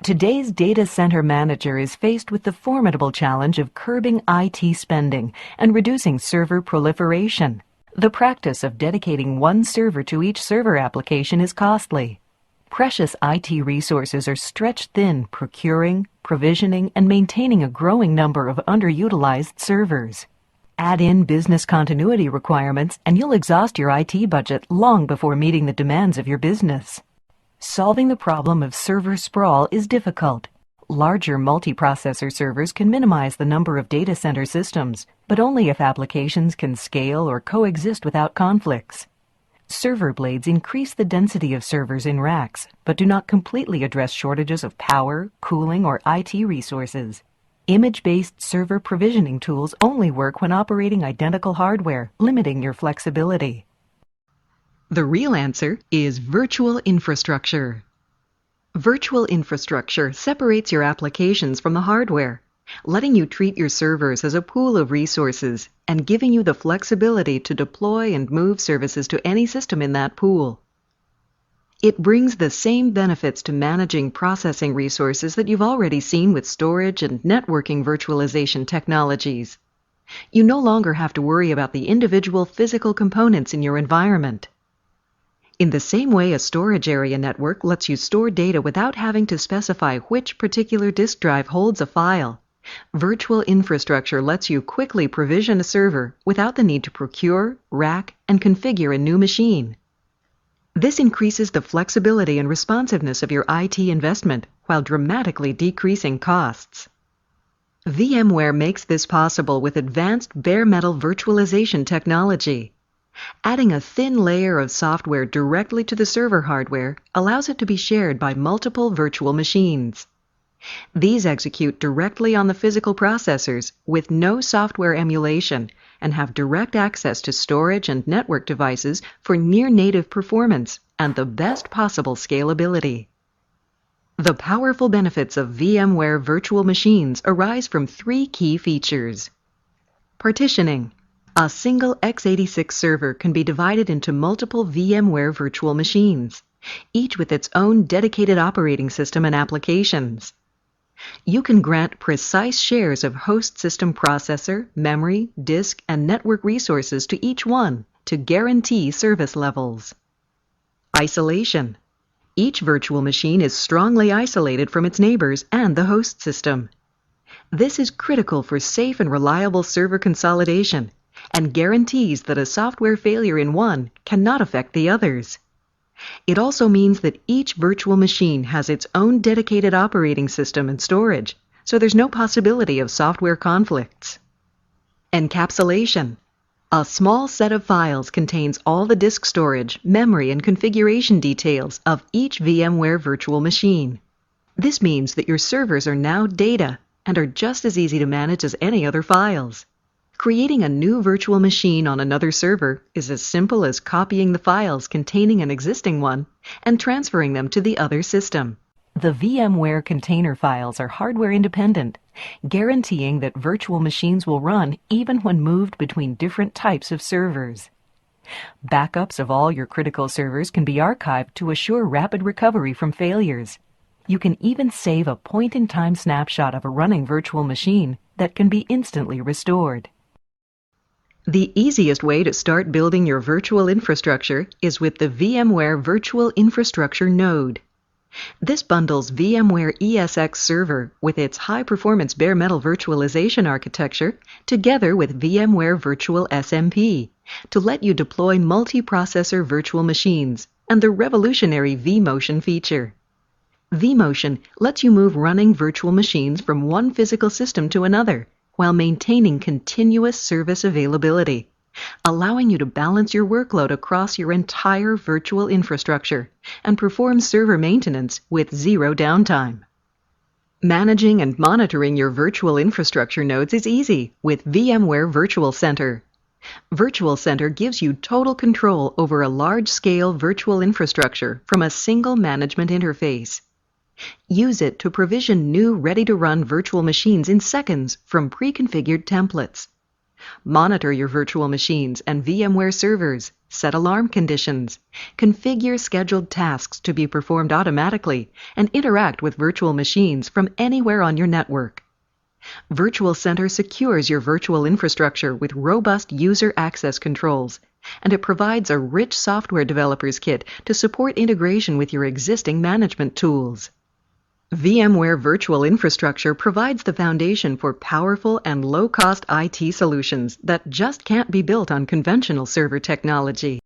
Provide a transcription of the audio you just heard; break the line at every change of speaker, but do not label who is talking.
Today's data center manager is faced with the formidable challenge of curbing IT spending and reducing server proliferation. The practice of dedicating one server to each server application is costly. Precious IT resources are stretched thin procuring, provisioning, and maintaining a growing number of underutilized servers. Add in business continuity requirements and you'll exhaust your IT budget long before meeting the demands of your business. Solving the problem of server sprawl is difficult. Larger multiprocessor servers can minimize the number of data center systems, but only if applications can scale or coexist without conflicts. Server blades increase the density of servers in racks, but do not completely address shortages of power, cooling, or IT resources. Image-based server provisioning tools only work when operating identical hardware, limiting your flexibility. The real answer is virtual infrastructure. Virtual infrastructure separates your applications from the hardware, letting you treat your servers as a pool of resources and giving you the flexibility to deploy and move services to any system in that pool. It brings the same benefits to managing processing resources that you've already seen with storage and networking virtualization technologies. You no longer have to worry about the individual physical components in your environment. In the same way a storage area network lets you store data without having to specify which particular disk drive holds a file, virtual infrastructure lets you quickly provision a server without the need to procure, rack, and configure a new machine. This increases the flexibility and responsiveness of your IT investment while dramatically decreasing costs. VMware makes this possible with advanced bare metal virtualization technology. Adding a thin layer of software directly to the server hardware allows it to be shared by multiple virtual machines. These execute directly on the physical processors with no software emulation and have direct access to storage and network devices for near-native performance and the best possible scalability. The powerful benefits of VMware virtual machines arise from three key features. Partitioning. A single x86 server can be divided into multiple VMware virtual machines, each with its own dedicated operating system and applications. You can grant precise shares of host system processor, memory, disk, and network resources to each one to guarantee service levels. Isolation. Each virtual machine is strongly isolated from its neighbors and the host system. This is critical for safe and reliable server consolidation and guarantees that a software failure in one cannot affect the others. It also means that each virtual machine has its own dedicated operating system and storage, so there's no possibility of software conflicts. Encapsulation. A small set of files contains all the disk storage, memory, and configuration details of each VMware virtual machine. This means that your servers are now data and are just as easy to manage as any other files. Creating a new virtual machine on another server is as simple as copying the files containing an existing one and transferring them to the other system. The VMware container files are hardware independent, guaranteeing that virtual machines will run even when moved between different types of servers. Backups of all your critical servers can be archived to assure rapid recovery from failures. You can even save a point-in-time snapshot of a running virtual machine that can be instantly restored. The easiest way to start building your virtual infrastructure is with the VMware Virtual Infrastructure node. This bundles VMware ESX Server with its high-performance bare metal virtualization architecture together with VMware Virtual SMP to let you deploy multi-processor virtual machines and the revolutionary vMotion feature. vMotion lets you move running virtual machines from one physical system to another while maintaining continuous service availability, allowing you to balance your workload across your entire virtual infrastructure and perform server maintenance with zero downtime. Managing and monitoring your virtual infrastructure nodes is easy with VMware Virtual Center. Virtual Center gives you total control over a large-scale virtual infrastructure from a single management interface. Use it to provision new ready-to-run virtual machines in seconds from pre-configured templates. Monitor your virtual machines and VMware servers set alarm conditions, configure scheduled tasks to be performed automatically, and interact with virtual machines from anywhere on your network. Virtual Center secures your virtual infrastructure with robust user access controls, and it provides a rich software developer's kit to support integration with your existing management tools. VMware Virtual Infrastructure provides the foundation for powerful and low-cost IT solutions that just can't be built on conventional server technology.